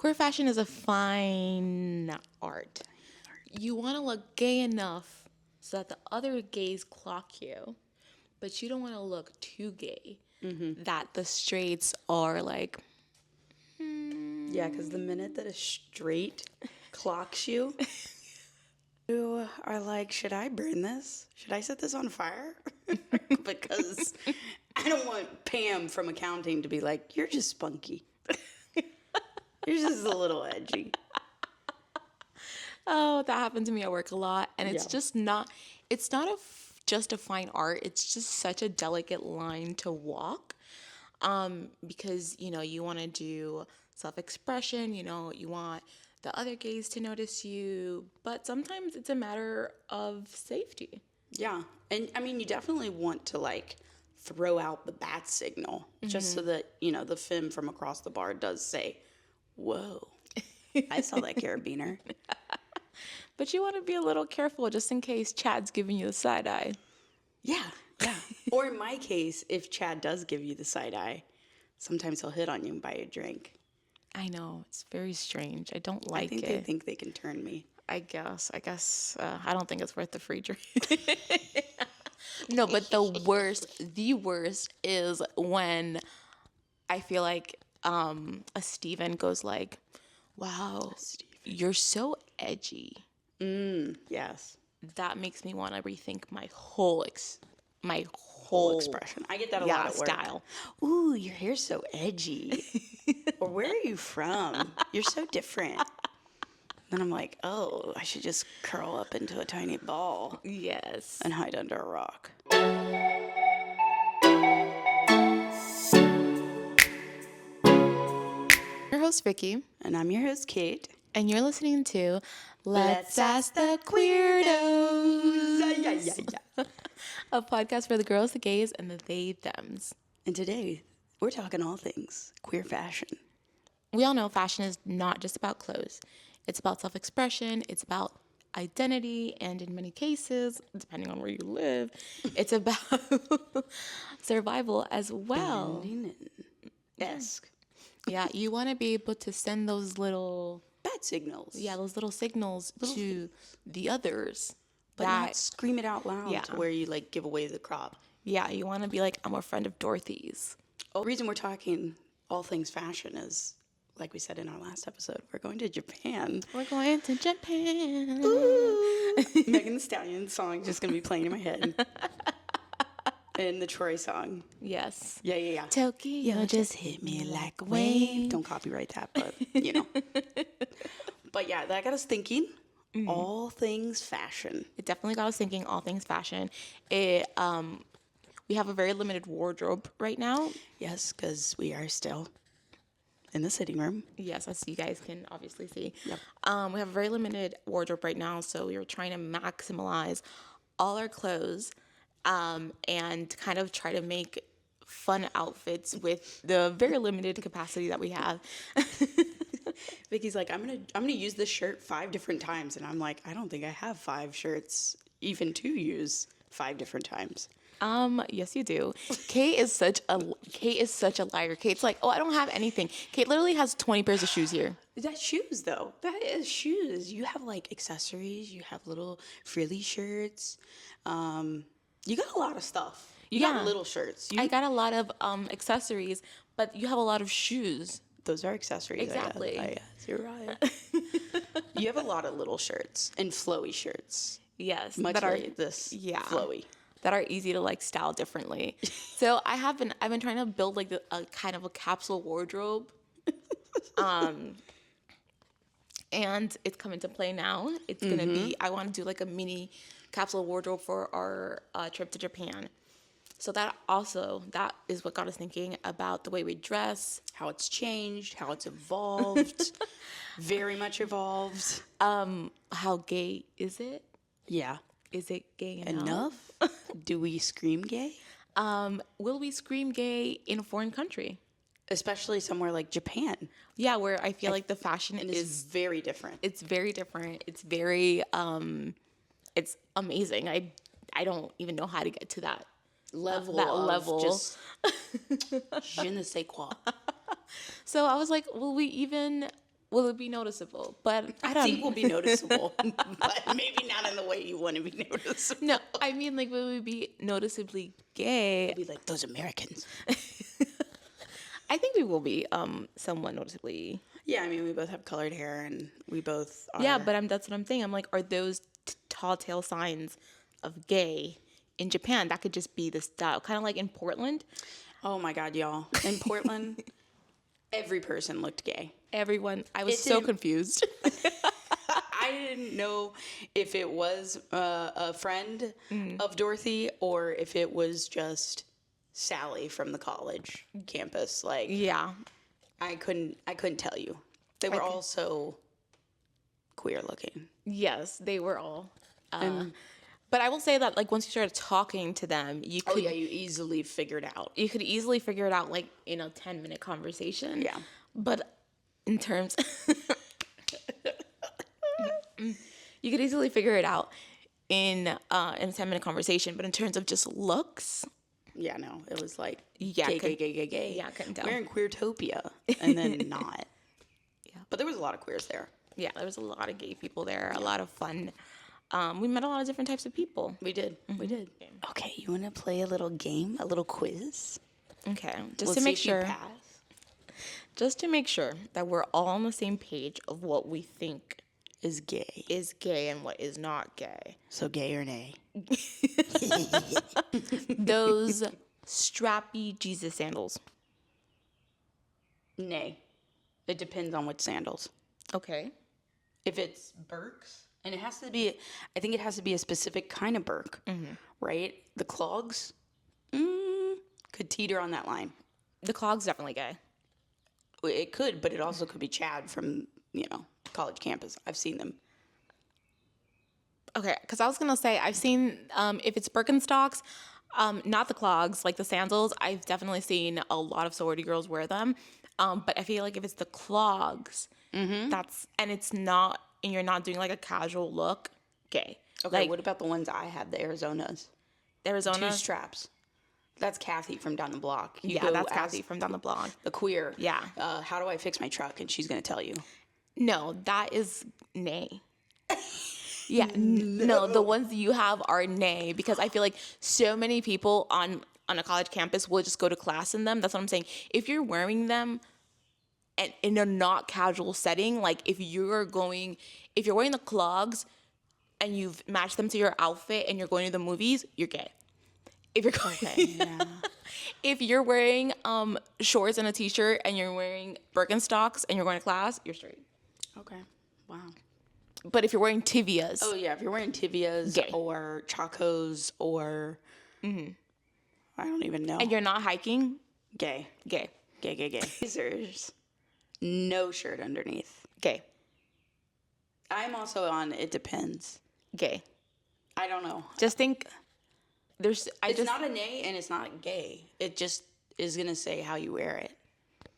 Queer fashion is a fine art. You want to look gay enough so that the other gays clock you, but you don't want to look too gay that the straights are like, Yeah, because the minute that a straight clocks you, you are like, should I burn this? Should I set this on fire? Because I don't want Pam from accounting to be like, you're just spunky. You're just a little edgy. oh, that happened to me at work a lot. And it's Yeah. just not, it's not just a fine art. It's just such a delicate line to walk. Because, you want to do self-expression, you want the other gays to notice you, but sometimes it's a matter of safety. Yeah. And I mean, you definitely want to like throw out the bat signal just so that, the femme from across the bar does say, whoa, I saw that carabiner. But you want to be a little careful just in case Chad's giving you the side eye. Yeah. Yeah. Or in my case, if Chad does give you the side eye, sometimes he'll hit on you and buy you a drink. I know, it's very strange. I don't like I think it. they think they can turn me. I guess. I don't think it's worth the free drink. No, but the worst is when I feel like a Steven goes like, wow, you're so edgy. Yes. That makes me want to rethink my whole Whole expression. I get that a lot at work. style. Ooh, your hair's so edgy. Or where are you from? You're so different. Then I'm like, oh, I should just curl up into a tiny ball Yes. and hide under a rock. Your host, Vicky. And I'm your host, Kate. And you're listening to Let's Ask the Queerdos. A podcast for the girls, the gays, and the they, thems. And today, we're talking all things queer fashion. We all know fashion is not just about clothes. It's about self-expression. It's about identity. And in many cases, depending on where you live, it's about survival as well. Esque. Yeah, you want to be able to send those little... Bat signals. Yeah, those little signals to the others. But not scream it out loud to where you like give away the crop. Yeah, you want to be like, I'm a friend of Dorothy's. The reason we're talking all things fashion is, like we said in our last episode, we're going to Japan. We're going to Japan. Ooh. Megan Thee Stallion song just going to be playing in my head. And the Troy song. Yes. Yeah. Tokyo just hit me like a wave. Don't copyright that, but, But yeah, that got us thinking. All things fashion. It definitely got us thinking all things fashion. We have a very limited wardrobe right now. Yes, because we are still in the sitting room. Yes, as you guys can obviously see. Yep. We have a very limited wardrobe right now, so we were trying to maximize all our clothes and kind of try to make fun outfits with the very limited capacity that we have. Vicky's like, I'm gonna use this shirt 5 different times, and I'm like, I don't think I have 5 shirts even to use 5 different times. Yes, you do. Kate is such a liar. Kate's like, oh, I don't have anything. Kate literally has 20 pairs of shoes here. That's shoes, though. That is shoes. You have like accessories. You have little frilly shirts. You got a lot of stuff. You got little shirts. I got a lot of accessories, but you have a lot of shoes. Those are accessories. Exactly. I guess. You're right. You have a lot of little shirts and flowy shirts. Yes. Much that like this flowy. That are easy to like style differently. So I've been trying to build like a kind of a capsule wardrobe. And it's coming to play now. It's going to be, I want to do like a mini capsule wardrobe for our trip to Japan. So that is what got us thinking about the way we dress. How it's changed, how it's evolved. Very much evolved. How gay is it? Yeah. Is it gay enough? Enough? Do we scream gay? Will we scream gay in a foreign country? Especially somewhere like Japan. Yeah, where I feel like the fashion is very different. It's very different. It's very, it's amazing. I don't even know how to get to that level. Just je ne sais quoi. So I was like, will we even will it be noticeable? But I I don't think will be noticeable, but maybe not in the way you want to be noticeable. No, I mean, like, will we be noticeably gay? Be like those Americans. I think we will be somewhat noticeably. Yeah, I mean, we both have colored hair, and we both are. Yeah, but that's what I'm saying. I'm like, are those tall tale signs of gay in Japan? That could just be the style, kind of like in Portland. Oh my God, y'all! In Portland, every person looked gay. Everyone, I was It so didn't- confused. I didn't know if it was a friend of Dorothy or if it was just Sally from the college campus. Like, Yeah. I couldn't tell you. They were all so queer looking. Yes, they were all. But I will say that, like, once you started talking to them, you Oh could yeah, you easily figured out. you could easily figure it out, like, in a 10-minute conversation. Yeah. But in terms, you could easily figure it out in a 10-minute conversation. But in terms of just looks, Yeah, no, it was like Yeah, gay. yeah, I couldn't tell. We're in Queertopia, and then not. Yeah. But there was a lot of queers there. yeah, there was a lot of gay people there, a lot of fun. We met a lot of different types of people. We did. We did. Okay, you want to play a little game, a little quiz? Okay, just We'll to see make if you sure, pass. that we're all on the same page of what we think Is gay. is gay and what is not gay. So gay or nay? Those strappy Jesus sandals. Nay. It depends on which sandals. Okay. If it's Birks, and it has to be, I think it has to be a specific kind of Birk, right? The clogs could teeter on that line. The clog's definitely gay. It could, but it also could be Chad from, college campus. I've seen them. Okay, because I was gonna say I've seen if it's Birkenstocks, not the clogs, like the sandals. I've definitely seen a lot of sorority girls wear them. But I feel like if it's the clogs, it's not, and you're not doing like a casual look, gay. Okay, Like what about the ones I have, the Arizonas? Arizona. Two straps. That's Kathy from down the block. You Yeah, go that's as Kathy from down the block. the queer. Yeah. How do I fix my truck? And she's going to tell you. No, that is nay. Yeah, no, the ones you have are nay because I feel like so many people on a college campus will just go to class in them. That's what I'm saying. If you're wearing them and in a not casual setting, like if you're wearing the clogs and you've matched them to your outfit and you're going to the movies, you're gay. If you're going, Yeah. if you're wearing shorts and a t-shirt and you're wearing Birkenstocks and you're going to class, you're straight. Okay. Wow. But if you're wearing tibias, Oh, yeah. If you're wearing tibias Gay. or chacos or I don't even know. and you're not hiking, gay. gay, Gay. Scissors. No shirt underneath. gay, I'm also on it depends. gay. I don't know. Just think It's not a nay and it's not gay. It just is going to say how you wear it.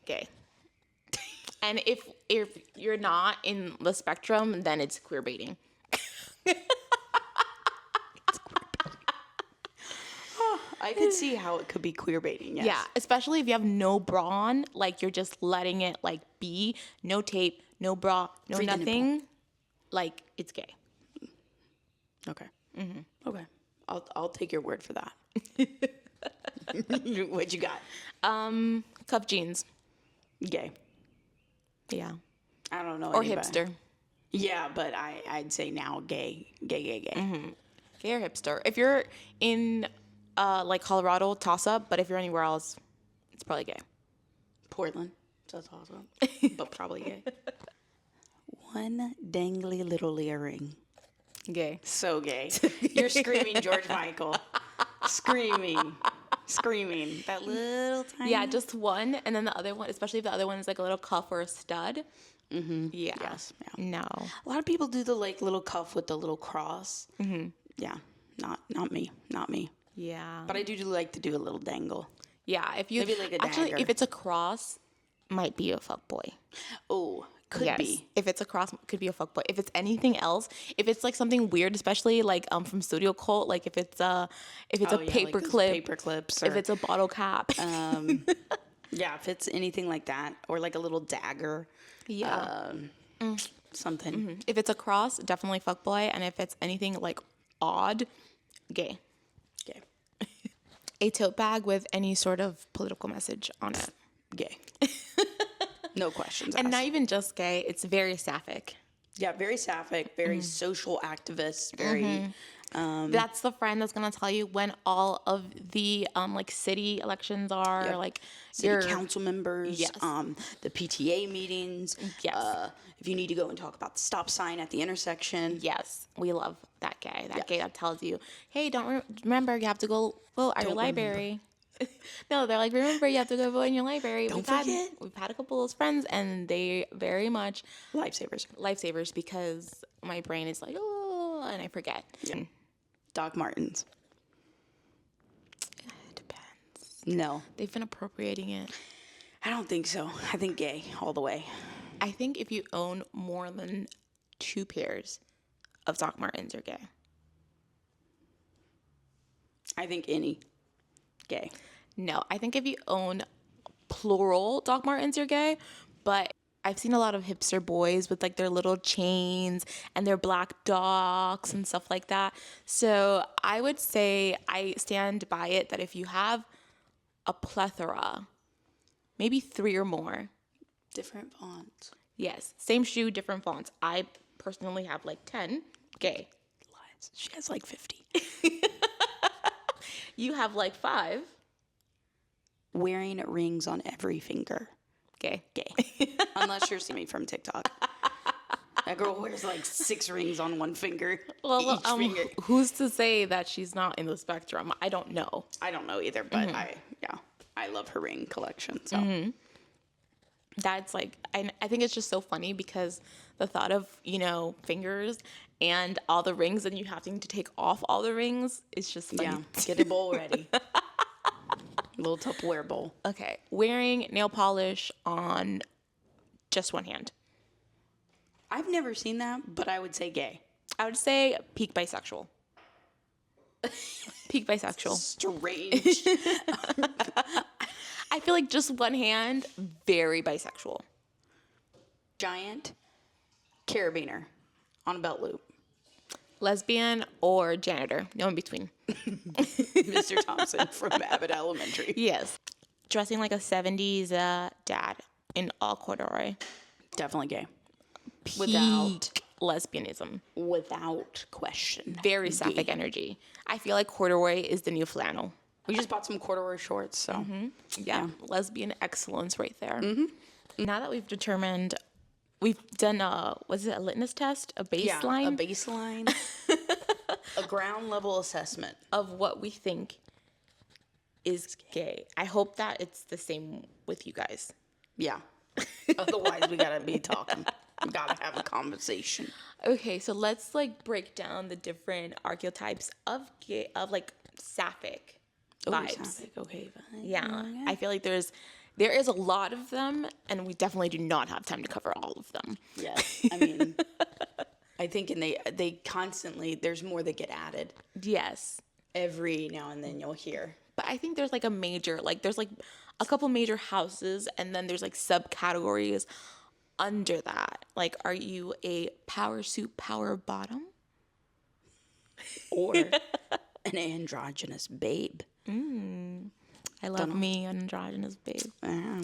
gay. And if you're not in the spectrum, then it's queer baiting. I could see how it could be queer baiting, yes. Yeah, especially if you have no bra on, like you're just letting it like be, no tape, no bra, no Free the nothing. Like it's gay. Okay. Okay. I'll take your word for that. What you got? Cuff jeans. Gay. Yeah. I don't know. Or anybody. hipster. Yeah, but I'd say now gay. Gay. Gay or hipster. If you're in like Colorado, toss up. But if you're anywhere else, it's probably gay. Portland. That's awesome. But probably gay. One dangly little earring. Gay. So gay. You're screaming George Michael. Screaming. That little tiny. Yeah, just one, and then the other one, especially if the other one is like a little cuff or a stud. Yeah. Yes. Yeah. No. A lot of people do the like little cuff with the little cross. Yeah. Not me. Yeah. But I do like to do a little dangle. Yeah. If you Maybe like a actually, dagger. if it's a cross, might be a fuckboy. Oh, could be. If it's a cross, could be a fuckboy. If it's anything else, if it's like something weird, especially like from Studio Cult, like if it's a Oh, yeah, paper like those clip, paper clips. if Or, it's a bottle cap. Yeah, if it's anything like that, or like a little dagger, Yeah. something. If it's a cross, definitely fuckboy. And if it's anything like odd, gay. Gay. A tote bag with any sort of political message on it. Gay. No questions And asked. not even just gay, it's very sapphic. Yeah, very sapphic, very social activist, very That's the friend that's gonna tell you when all of the like city elections are, Yep. like city your council members, Yes. The PTA meetings. Yes. If you need to go and talk about the stop sign at the intersection. Yes, we love that guy. That Yes. guy that tells you, "Hey, don't remember you have to go vote at your Don't library." No, they're like, "Remember you have to go vote in your library." Don't forget. We've had a couple of those friends, and they very much Lifesavers. because my brain is like, oh, and I forget. Yeah. Doc Martens. It depends. No, They've been appropriating it. I don't think so. I think gay all the way. I think if you own more than 2 pairs of Doc Martens, you're gay. I think any gay. No, I think if you own plural Doc Martens, you're gay. But I've seen a lot of hipster boys with like their little chains and their black docs and stuff like that. So I would say I stand by it that if you have a plethora, maybe 3 or more, Different fonts. yes, same shoe, different fonts. I personally have like 10, gay. Lies. She has like 50. You have like 5, Wearing rings on every finger. gay. Gay. Unless you're seeing me from TikTok. That girl wears like 6 rings on one finger. Well, each finger. who's to say that she's not in the spectrum? I don't know. I don't know either, but I love her ring collection. So That's like, I think it's just so funny because the thought of, fingers and all the rings and you having to take off all the rings is just funny. yeah, get a bowl ready. Little Tupperware bowl. Okay, wearing nail polish on just one hand. I've never seen that, but I would say gay. I would say peak bisexual. Peak bisexual. Strange. I feel like just one hand, very bisexual. Giant carabiner on a belt loop. Lesbian or janitor, no in between. Mr. Thompson from Abbott Elementary. Yes. Dressing like a 70s dad in all corduroy. Definitely gay. Peak lesbianism. Without question. Very sapphic energy. I feel like corduroy is the new flannel. We just bought some corduroy shorts, so. Yeah. Lesbian excellence right there. Now that we've determined, we've done a litmus test? A baseline? Yeah, a baseline. A ground level assessment. Of what we think is gay. I hope that it's the same with you guys. Yeah. Otherwise, we gotta be talking. We gotta have a conversation. Okay, so let's break down the different archetypes of gay, of sapphic vibes. Sapphic, okay. Fine. Yeah, I feel like there is a lot of them, and we definitely do not have time to cover all of them. Yes. I mean, I think they constantly, there's more that get added. Yes, Every now and then you'll hear. but I think there's a major, there's a couple major houses, and then there's subcategories under that. Are you a power suit, power bottom? Or an androgynous babe. I love me an androgynous babe.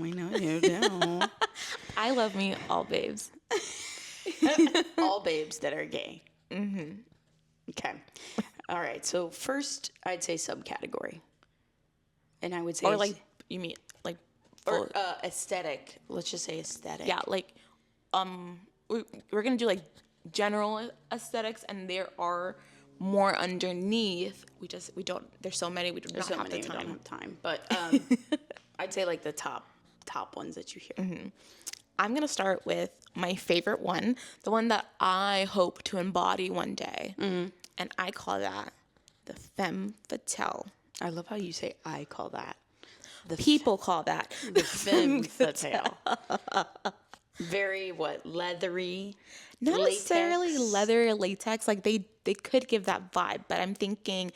We know you do. I love me all babes. All babes that are gay. Okay. All right. So first, I'd say subcategory. And I would say... Or you mean Or aesthetic. Let's just say aesthetic. yeah, we're gonna do general aesthetics, and there are more underneath. We don't. There's so many. We do not have the We don't time. have time. But I'd say the top ones that you hear. I'm gonna start with my favorite one, the one that I hope to embody one day, and I call that the femme fatale. I love how you say I call that. People call that The femme fatale. Very leathery. not latex. necessarily leather latex. They could give that vibe, but I'm thinking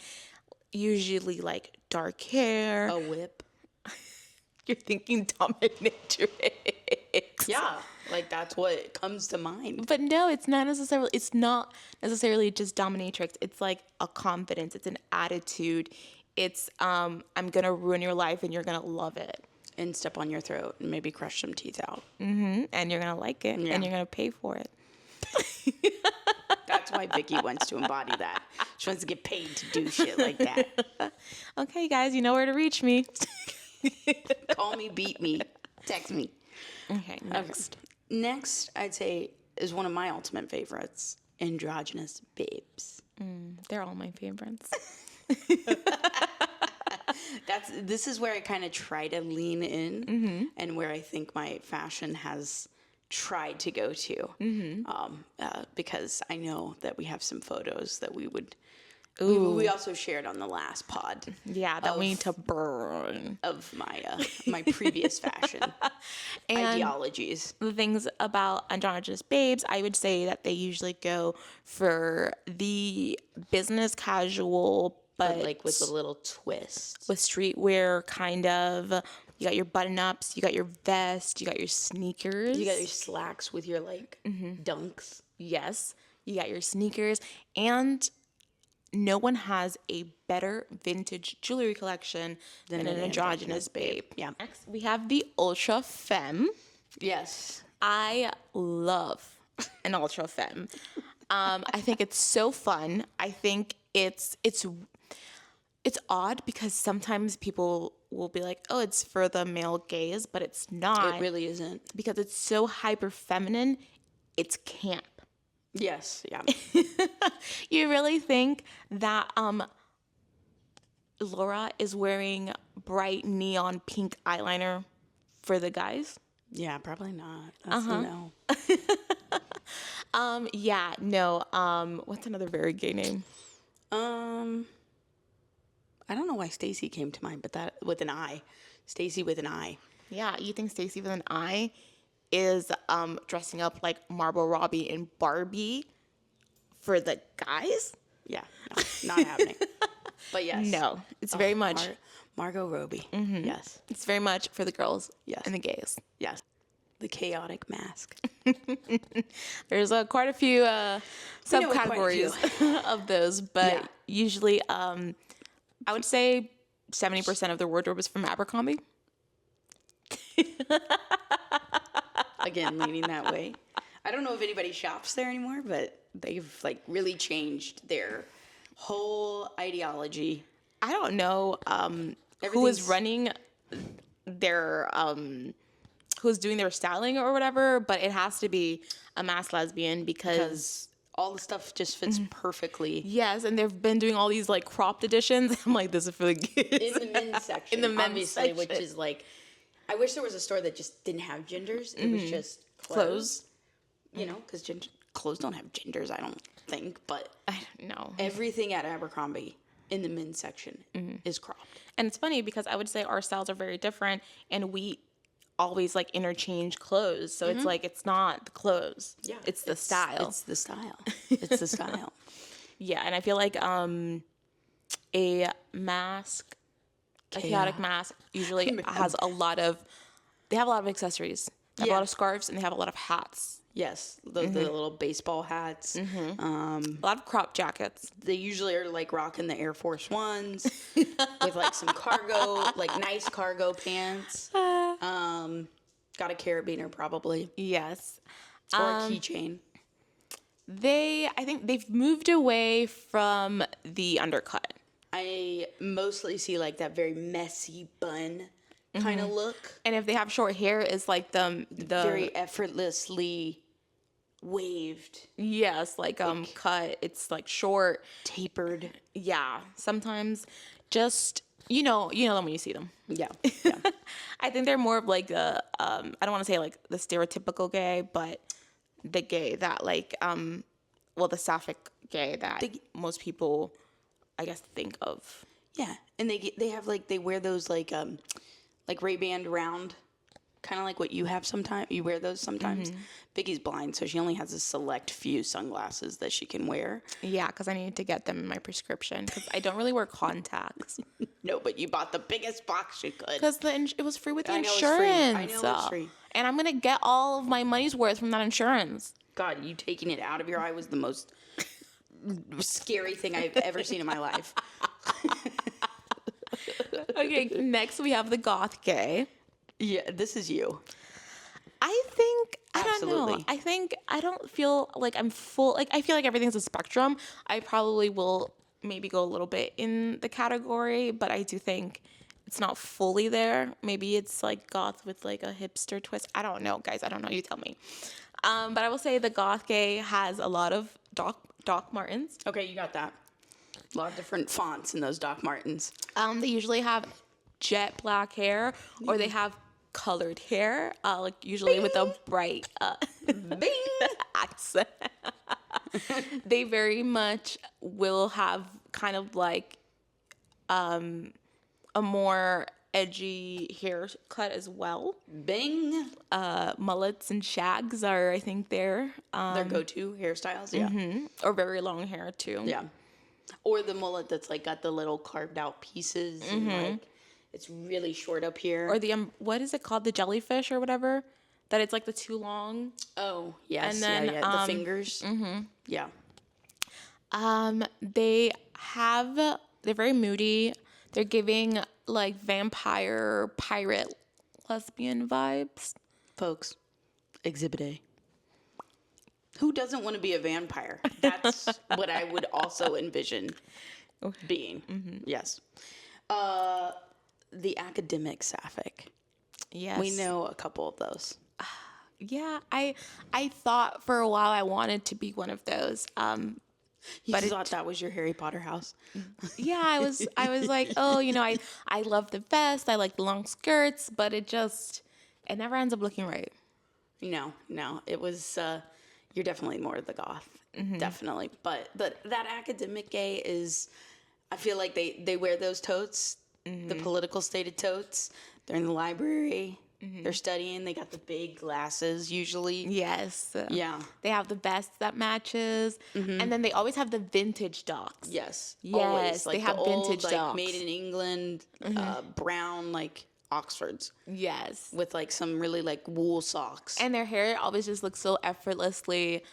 usually dark hair. A whip. You're thinking dominatrix. Yeah, like that's what comes to mind. But no, it's not necessarily. It's not necessarily just dominatrix. It's like a confidence. It's an attitude. It's I'm gonna ruin your life and you're gonna love it. And step on your throat and maybe crush some teeth out. And you're gonna like it, Yeah. and you're gonna pay for it. That's why Vicky wants to embody that. She wants to get paid to do shit like that. Okay, guys, you know where to reach me. Call me, beat me, text me. Okay, next. Next, I'd say is one of my ultimate favorites, androgynous babes. They're all my favorites. This is where I kind of try to lean in, and where I think my fashion has tried to go to, because I know that we have some photos that we would. We also shared on the last pod. Yeah, that we need to burn. Of my previous fashion ideologies. The things about androgynous babes, I would say that they usually go for the business casual, but Like with a little twist. with streetwear kind of. You got your button ups, you got your vest, you got your sneakers. You got your slacks with your like dunks. Yes, you got your sneakers, and no one has a better vintage jewelry collection than an androgynous babe. Yeah. Next, we have the ultra femme. Yes. I love an ultra femme. I think it's so fun. I think it's odd because sometimes people will be like, "Oh, it's for the male gaze," but it's not. It really isn't. Because it's so hyper feminine. It's camp. Yes. Yeah. You really think that Laura is wearing bright neon pink eyeliner for the guys? Yeah. Probably not. That's no. Yeah, no. What's another very gay name? I don't know why Stacy came to mind, but that with an I. Stacy with an I. Yeah, you think Stacey with an I is dressing up like Margot Robbie and Barbie for the guys? Yeah. No, not happening. But yes. No, it's very much. Margot Robbie. Yes. It's very much for the girls Yes. and the gays. Yes. The chaotic mask. There's quite a few know subcategories of those, but Yeah. usually I would say 70% of their wardrobe is from Abercrombie. Again, leaning that way. I don't know if anybody shops there anymore, but they've like really changed their whole ideology. I don't know who is Everything's- running their who's doing their styling or whatever, but it has to be a mass lesbian because All the stuff just fits perfectly yes, and they've been doing all these like cropped editions. I'm like, this is for the kids. in the men's section. In the men's obviously, section. which is like, I wish there was a store that just didn't have genders. It was just clothes. You know, because clothes don't have genders, I don't think. But I don't know. everything at Abercrombie in the men's section is cropped. And it's funny because I would say our styles are very different and we always like interchange clothes. So it's like it's not the clothes. Yeah, It's the style. It's the style. It's the style. Yeah, and I feel like a mask, a chaotic mask usually has a lot of they have a lot of accessories. They have a lot of scarves and they have a lot of hats. Yes, the little baseball hats. A lot of crop jackets. They usually are like rocking the Air Force Ones with like some cargo, like nice cargo pants. Got a carabiner probably, Yes. or a keychain. I think they've moved away from the undercut. I mostly see like that very messy bun kind of look, And if they have short hair, it's like the very effortlessly waved, yes, like cut. It's like short. tapered. Yeah. Sometimes just you know them when you see them. Yeah, I think they're more of like the I don't want to say like the stereotypical gay, but the gay that like the Sapphic gay that most people I guess think of. yeah. And they have like they wear those like Ray-Ban round kind of like what you have sometimes. You wear those sometimes. Vicky's blind, so she only has a select few sunglasses that she can wear. Yeah, because I need to get them in my prescription because I don't really wear contacts. No, but you bought the biggest box you could. Because it was free with the I know it's insurance. free. I know it's free. And I'm going to get all of my money's worth from that insurance. God, you taking it out of your eye was the most scary thing I've ever seen in my life. Okay, next we have the goth gay. Yeah, this is you. I think, I don't know. Absolutely. I think I don't feel like I'm full. Like, I feel like everything's a spectrum. I probably will maybe go a little bit in the category, but I do think it's not fully there. Maybe it's like goth with like a hipster twist. I don't know, guys. I don't know. You tell me. But I will say the goth gay has a lot of Doc Martens. Okay, you got that. A lot of different fonts in those Doc Martens. They usually have jet black hair, or they have colored hair, like usually with a bright Bing! accent. They very much will have kind of like a more edgy haircut as well. Bing! Mullets and shags are, I think, their go-to hairstyles, yeah. or very long hair too. Yeah. Or the mullet that's like got the little carved out pieces and like it's really short up here. Or the what is it called? The jellyfish or whatever. That it's like the too long. Oh, yes. And then, the fingers. Yeah. They're very moody. They're giving like vampire, pirate, lesbian vibes. Folks, Exhibit A. Who doesn't want to be a vampire? That's what I would also envision being. Yes. The academic Sapphic. Yes. We know a couple of those. Yeah, I thought for a while I wanted to be one of those. You thought that was your Harry Potter house? Yeah, I was like, oh, I love the vest, I like the long skirts, but it never ends up looking right. No, it was. You're definitely more the goth, definitely. But that academic gay is. I feel like they wear those totes, the political stated totes. They're in the library. They're studying. They got the big glasses usually. Yes. Yeah. They have the vest that matches, and then they always have the vintage docs. Yes. Yes, Always. Like they have the old, vintage like, docs. made in England, brown like Oxfords Yes. with like some really like wool socks. And their hair always just looks so effortlessly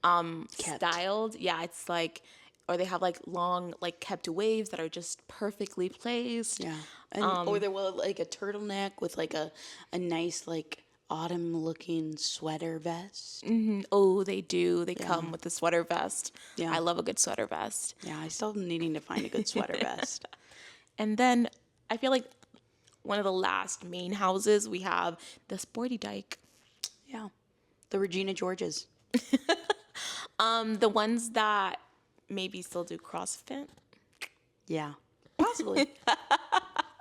styled. Yeah, it's like, or they have like long, like kept waves that are just perfectly placed. Yeah. And, or they will like a turtleneck with like a nice like autumn looking sweater vest. Oh, they do. They come with the sweater vest. Yeah. I love a good sweater vest. Yeah, I still am needing to find a good sweater vest. And then I feel like one of the last main houses we have the Sporty Dyke. Yeah. The Regina Georges. The ones that maybe still do CrossFit. Yeah. Possibly.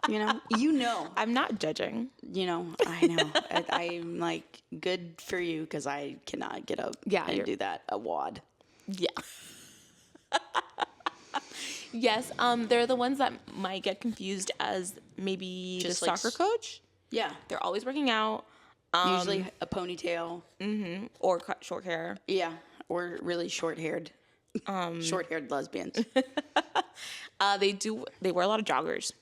You know. I'm not judging. I know. I'm like, good for you because I cannot get up and do that a wad. Yeah. Yes, they're the ones that might get confused as maybe Just the like soccer coach. Yeah. They're always working out. Usually a ponytail. Or cut short hair. Yeah. Or really short-haired. Short-haired lesbians. They wear a lot of joggers.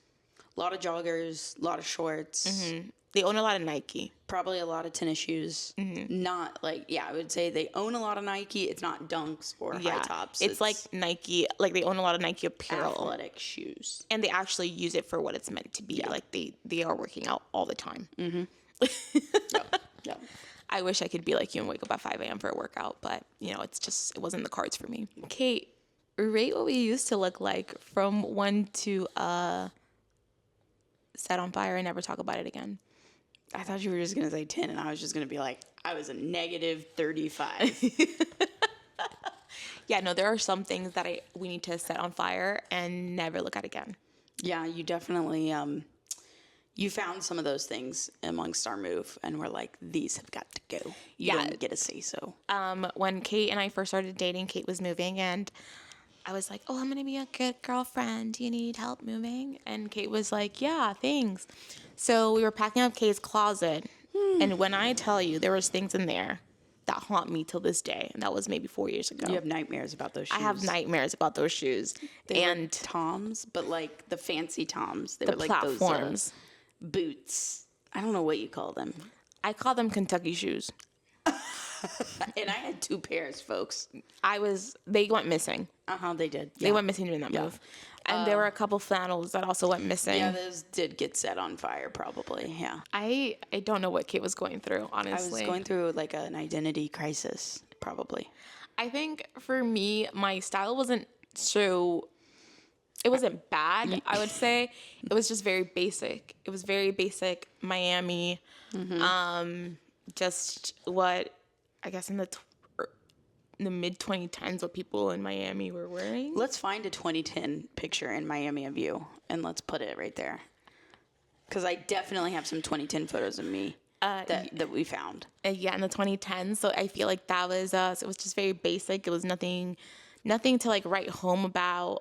A lot of joggers, a lot of shorts. They own a lot of Nike. Probably a lot of tennis shoes. Not like, I would say they own a lot of Nike. It's not Dunks or high tops. It's like Nike, like they own a lot of Nike apparel. Athletic shoes. And they actually use it for what it's meant to be. Yeah. Like they are working out all the time. Yep. I wish I could be like you and wake up at 5 a.m. for a workout, but it wasn't in the cards for me. Kate, rate what we used to look like from 1 to set on fire and never talk about it again. I thought you were just going to say 10, and I was just going to be like, I was a negative 35. Yeah, no, there are some things that we need to set on fire and never look at again. Yeah, you definitely, you found some of those things amongst our move, and we're like, these have got to go. You don't get to say so. When Kate and I first started dating, Kate was moving, and I was like, oh, I'm going to be a good girlfriend. Do you need help moving? And Kate was like, yeah, thanks. So we were packing up Kate's closet, And when I tell you there was things in there that haunt me till this day, and that was maybe 4 years ago. You have nightmares about those shoes. I have nightmares about those shoes. They were and Toms, but like the fancy Toms. They the were like platforms. those boots. I don't know what you call them. I call them Kentucky shoes. And I had 2 pairs, folks. They went missing. They did. They went missing during that move. And there were a couple flannels that also went missing. Yeah, those did get set on fire, probably. Yeah. I don't know what Kate was going through, I honestly. was going through like an identity crisis, probably. I think for me, my style wasn't it wasn't bad, I would say. It was just very basic. It was very basic Miami. Just what, I guess in the mid 2010s, what people in Miami were wearing. Let's find a 2010 picture in Miami of you, and let's put it right there. Because I definitely have some 2010 photos of me that we found. Yeah, in the 2010s. So I feel like that was it was just very basic. It was nothing to like write home about.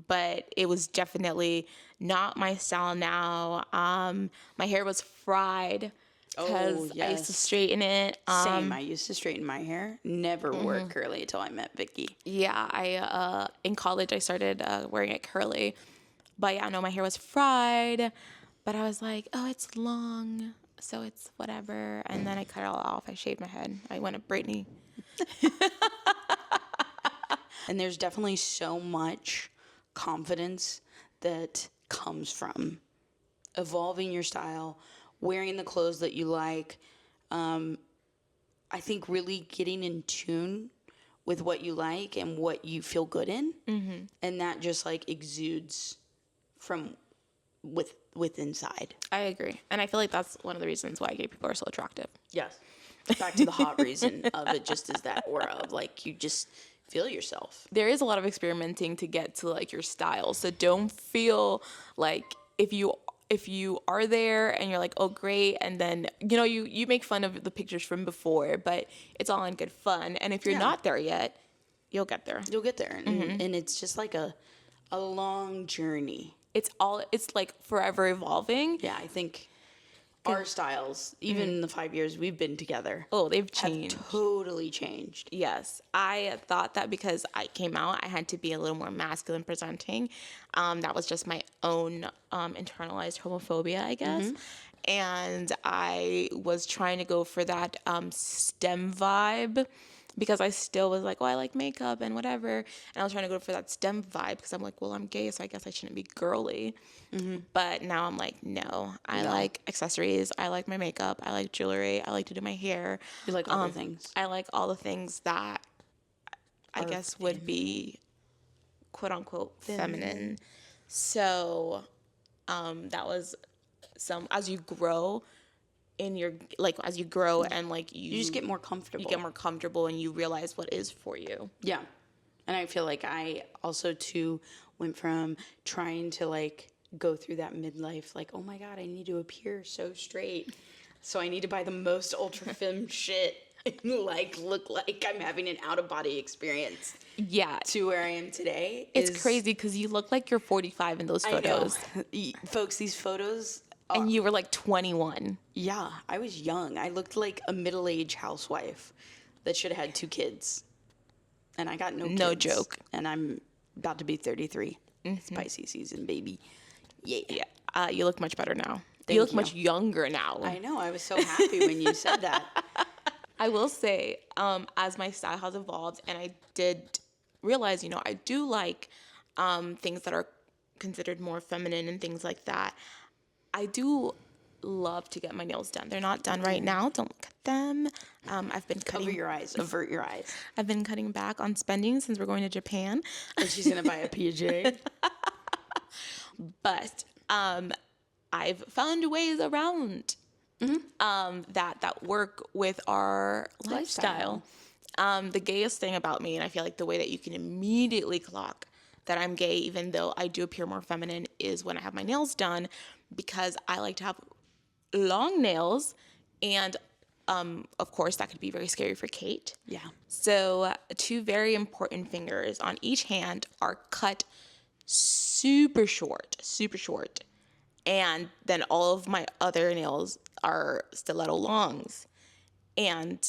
But it was definitely not my style now. My hair was fried because I used to straighten it. Same. I used to straighten my hair. Never wore it curly until I met Vicky. Yeah, I in college I started wearing it curly. But yeah, no, my hair was fried. But I was like, oh, it's long, so it's whatever. And then I cut it all off. I shaved my head. I went at Britney. And there's definitely so much confidence that comes from evolving your style, wearing the clothes that you like. I think really getting in tune with what you like and what you feel good in. And that just like exudes from with inside. I agree. And I feel like that's one of the reasons why gay people are so attractive. Yes. Back to the hot reason of it just is that aura of like you just feel yourself. There is a lot of experimenting to get to like your style. So don't feel like if you are there and you're like, oh great, and then you make fun of the pictures from before, but it's all in good fun. And if you're not there yet, you'll get there. You'll get there. And it's just like a long journey. It's like forever evolving. Yeah, I think our styles, even in the 5 years we've been together, they've changed. Have totally changed. Yes. I thought that because I came out, I had to be a little more masculine presenting. That was just my own internalized homophobia, I guess. And I was trying to go for that STEM vibe because I still was like, oh, I like makeup and whatever. And I was trying to go for that STEM vibe because I'm like, well, I'm gay, so I guess I shouldn't be girly. But now I'm like, no, I like accessories. I like my makeup. I like jewelry. I like to do my hair. You like all the things. I like all the things that I guess would be quote unquote feminine. So that was as you grow and like You just get more comfortable. You get more comfortable and you realize what is for you. Yeah. And I feel like I also too went from trying to like go through that midlife like, oh my God, I need to appear so straight. So I need to buy the most ultra femme shit and like look like I'm having an out of body experience. Yeah. To where I am today. It's crazy because you look like you're 45 in those photos. I know. Folks, these photos. And you were like 21. Yeah, I was young. I looked like a middle-aged housewife that should have had 2 kids. And I got no kids. No joke. And I'm about to be 33. Spicy season, baby. Yeah. You look much better now. Thank you look you. much younger now. I know. I was so happy when you said that. I will say, as my style has evolved, and I did realize, I do like things that are considered more feminine and things like that. I do love to get my nails done. They're not done right now. Don't look at them. I've been cutting. Cover your eyes. Avert your eyes. I've been cutting back on spending since we're going to Japan. And she's going to buy a PJ. But I've found ways around that work with our lifestyle. The gayest thing about me, and I feel like the way that you can immediately clock that I'm gay, even though I do appear more feminine, is when I have my nails done, because I like to have long nails, and of course that could be very scary for Kate. Yeah. So 2 very important fingers on each hand are cut super short, and then all of my other nails are stiletto longs. And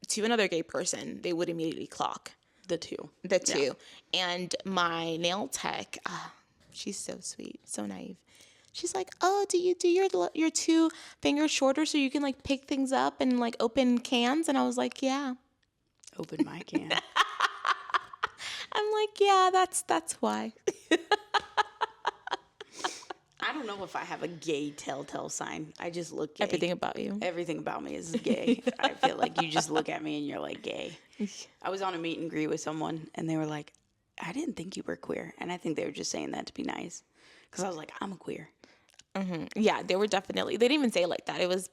to another gay person, they would immediately clock The two. the two. And my nail tech, she's so sweet, so naive. She's like, oh, do you do your 2 fingers shorter so you can like pick things up and like open cans? And I was like, yeah. Open my can. I'm like, yeah, that's why. I don't know if I have a gay telltale sign. I just look gay. Everything about you. Everything about me is gay. I feel like you just look at me and you're like gay. I was on a meet and greet with someone and they were like, I didn't think you were queer. And I think they were just saying that to be nice. Because I was like, I'm a queer. Yeah, they were definitely, they didn't even say it like that. It was,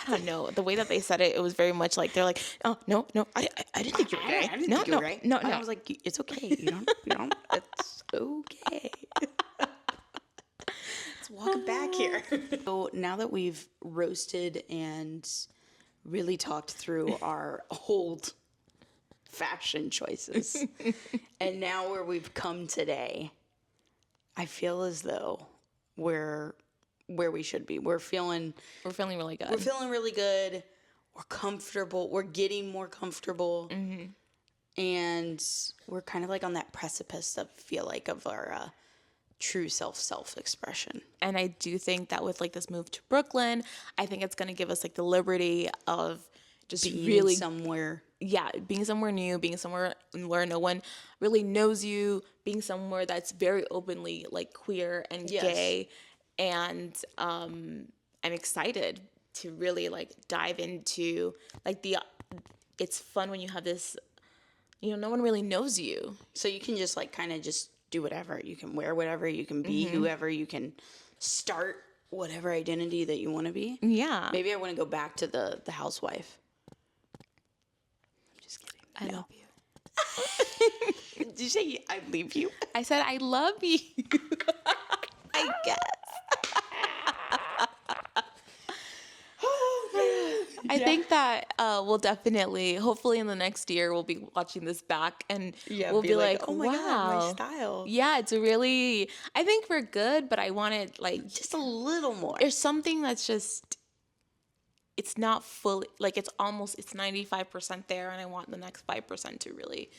I don't know, the way that they said it, it was very much like, they're like, oh, no, I didn't think you were gay. I didn't think you were gay. No. And I was like, it's okay. You don't, it's okay. Let's walk it back here. So now that we've roasted and really talked through our old fashion choices, and now where we've come today, I feel as though we're where we should be. We're feeling really good. We're feeling really good. We're comfortable. We're getting more comfortable. And we're kind of like on that precipice of our true self-expression. And I do think that with like this move to Brooklyn, I think it's going to give us like the liberty of just Being really somewhere. Yeah, being somewhere new, being somewhere where no one really knows you, being somewhere that's very openly like queer and gay. And I'm excited to really like dive into like it's fun when you have this, no one really knows you. So you can just like kind of just do whatever. You can wear whatever, you can be whoever, you can start whatever identity that you want to be. Yeah. Maybe I want to go back to the housewife. I'm just kidding. I love you. Did you say I leave you? I said I love you. I guess. I think that we'll definitely, hopefully in the next year, we'll be watching this back and we'll be like, oh my wow. God, my style. Yeah, it's really, I think we're good, but I want it like, Just a little more. there's something that's just, it's not fully, like it's 95% there, and I want the next 5% to really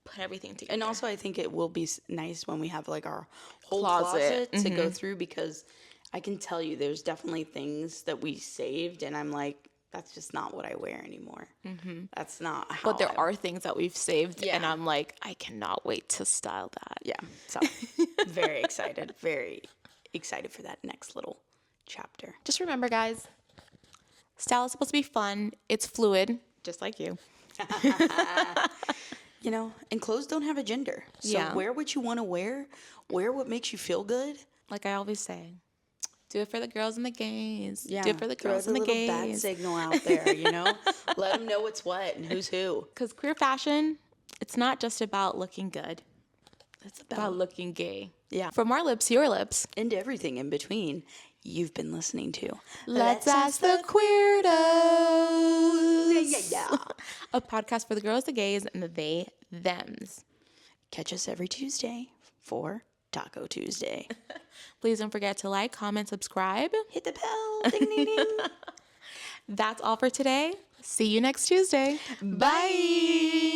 put everything together. And also I think it will be nice when we have like our whole Closet. closet to go through, because I can tell you there's definitely things that we saved and I'm like, that's just not what I wear anymore. That's not how But there are things that we've saved, Yeah. and I'm like, I cannot wait to style that. Yeah. So very excited for that next little chapter. Just remember, guys, style is supposed to be fun. It's fluid, just like you. And clothes don't have a gender. So wear what you want to wear what makes you feel good. Like I always say, do it for the girls and the gays. Yeah. Do it for the girls and the Throw the little bat gays. signal out there, Let them know what's what and who's who. Because queer fashion, it's not just about looking good. It's about looking gay. Yeah. From our lips to your lips. And everything in between. You've been listening to Let's Ask the Queerdos. Yeah. A podcast for the girls, the gays, and the they, thems. Catch us every Tuesday for Taco Tuesday. Please don't forget to like, comment, subscribe. Hit the bell. Ding, ding, ding. That's all for today. See you next Tuesday. Bye.